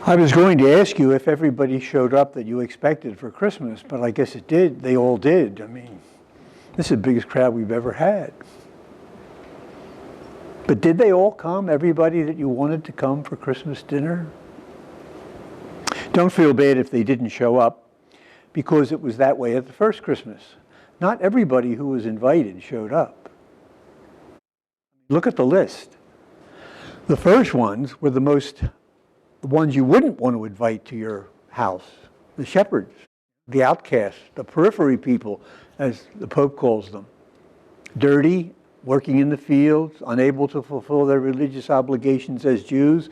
I was going to ask you if everybody showed up that you expected for Christmas, but I guess it did. They all did. I mean, this is the biggest crowd we've ever had. But did they all come, everybody that you wanted to come for Christmas dinner? Don't feel bad if they didn't show up, because it was that way at the first Christmas. Not everybody who was invited showed up. Look at the list. The first ones were the ones you wouldn't want to invite to your house. The shepherds, the outcasts, the periphery people, as the Pope calls them. Dirty, working in the fields, unable to fulfill their religious obligations as Jews,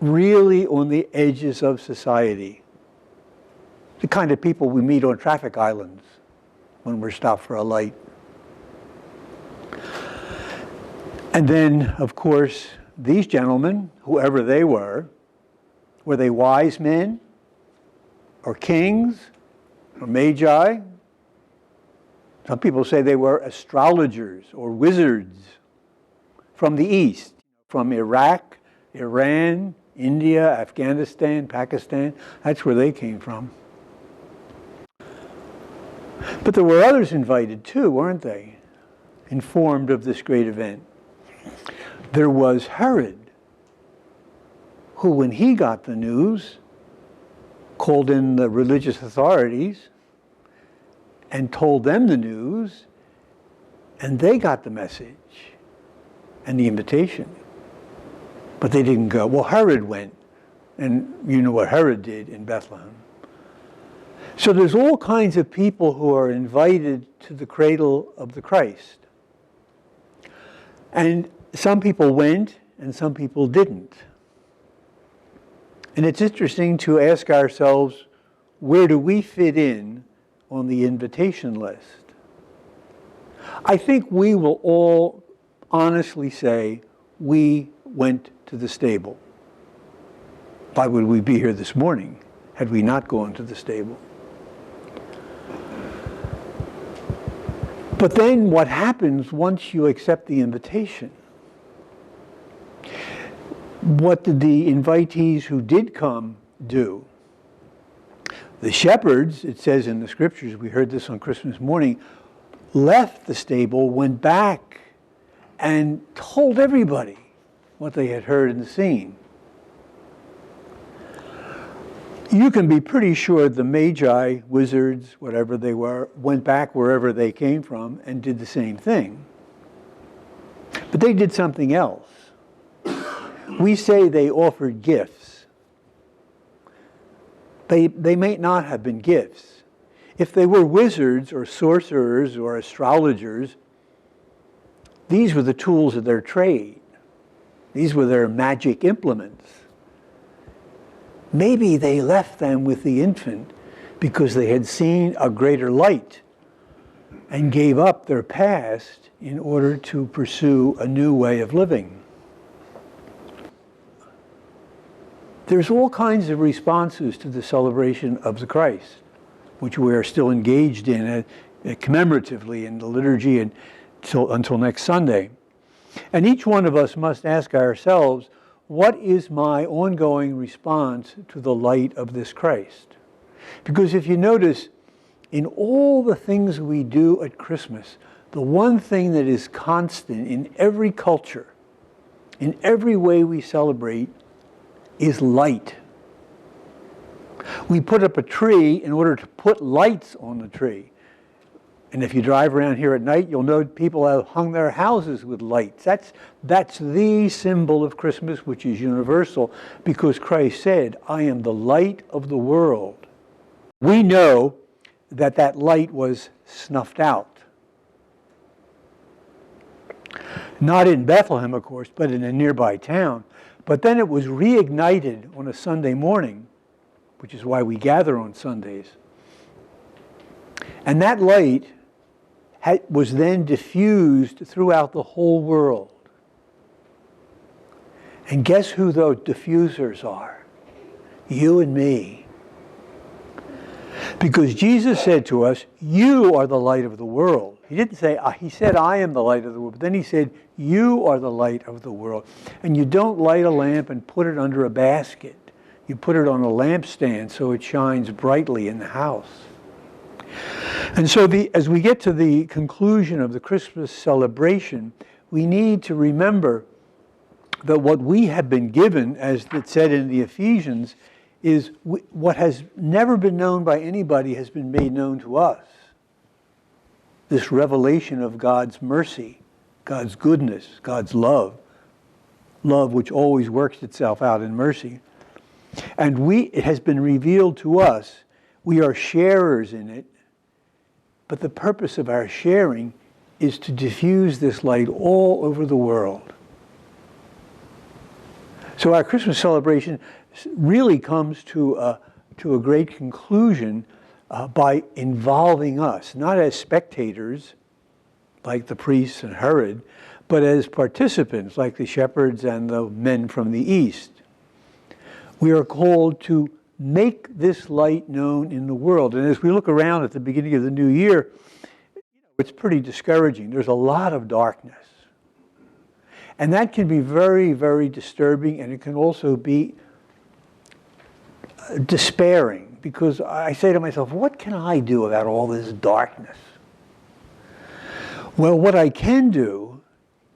really on the edges of society. The kind of people we meet on traffic islands when we're stopped for a light. And then, of course, these gentlemen, whoever they were they wise men or kings or magi? Some people say they were astrologers or wizards from the East, from Iraq, Iran, India, Afghanistan, Pakistan. That's where they came from. But there were others invited too, weren't they? Informed of this great event. There was Herod, who, when he got the news, called in the religious authorities and told them the news, and they got the message and the invitation. But they didn't go. Well, Herod went, and you know what Herod did in Bethlehem. So there's all kinds of people who are invited to the cradle of the Christ. And some people went, and some people didn't. And it's interesting to ask ourselves, where do we fit in on the invitation list? I think we will all honestly say we went to the stable. Why would we be here this morning had we not gone to the stable? But then what happens once you accept the invitation? What did the invitees who did come do? The shepherds, it says in the scriptures, we heard this on Christmas morning, left the stable, went back, and told everybody what they had heard and seen. You can be pretty sure the magi, wizards, whatever they were, went back wherever they came from and did the same thing. But they did something else. We say they offered gifts. They may not have been gifts. If they were wizards or sorcerers or astrologers, these were the tools of their trade. These were their magic implements. Maybe they left them with the infant because they had seen a greater light and gave up their past in order to pursue a new way of living. There's all kinds of responses to the celebration of the Christ, which we are still engaged in commemoratively in the liturgy until next Sunday. And each one of us must ask ourselves, what is my ongoing response to the light of this Christ? Because if you notice, in all the things we do at Christmas, the one thing that is constant in every culture, in every way we celebrate, is light. We put up a tree in order to put lights on the tree. And if you drive around here at night, you'll know people have hung their houses with lights. That's the symbol of Christmas, which is universal, because Christ said, I am the light of the world. We know that that light was snuffed out. Not in Bethlehem, of course, but in a nearby town. But then it was reignited on a Sunday morning, which is why we gather on Sundays. And that light was then diffused throughout the whole world. And guess who those diffusers are? You and me. Because Jesus said to us, you are the light of the world. He didn't say, he said, I am the light of the world. But then he said, you are the light of the world. And you don't light a lamp and put it under a basket. You put it on a lampstand so it shines brightly in the house. And so as we get to the conclusion of the Christmas celebration, we need to remember that what we have been given, as it said in the Ephesians, is what has never been known by anybody has been made known to us. This revelation of God's mercy, God's goodness, God's love which always works itself out in mercy. And it has been revealed to us. We are sharers in it, but the purpose of our sharing is to diffuse this light all over the world. So our Christmas celebration really comes to a great conclusion by involving us, not as spectators, like the priests and Herod, but as participants, like the shepherds and the men from the east. We are called to make this light known in the world. And as we look around at the beginning of the new year, it's pretty discouraging. There's a lot of darkness. And that can be very, very disturbing, and it can also be despairing, because I say to myself, what can I do about all this darkness? Well, what I can do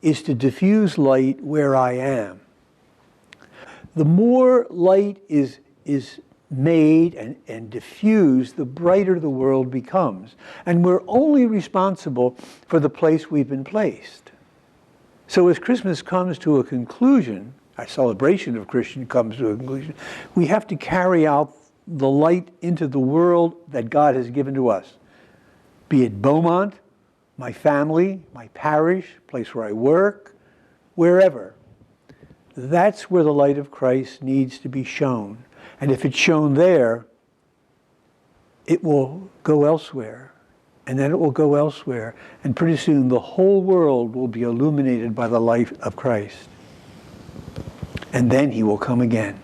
is to diffuse light where I am. The more light is made and diffused, the brighter the world becomes. And we're only responsible for the place we've been placed. So as Christmas comes to a conclusion, our celebration of Christian comes to a conclusion, we have to carry out the light into the world that God has given to us. Be it Beaumont, my family, my parish, place where I work, wherever. That's where the light of Christ needs to be shown. And if it's shown there, it will go elsewhere. And then it will go elsewhere. And pretty soon the whole world will be illuminated by the light of Christ. And then he will come again.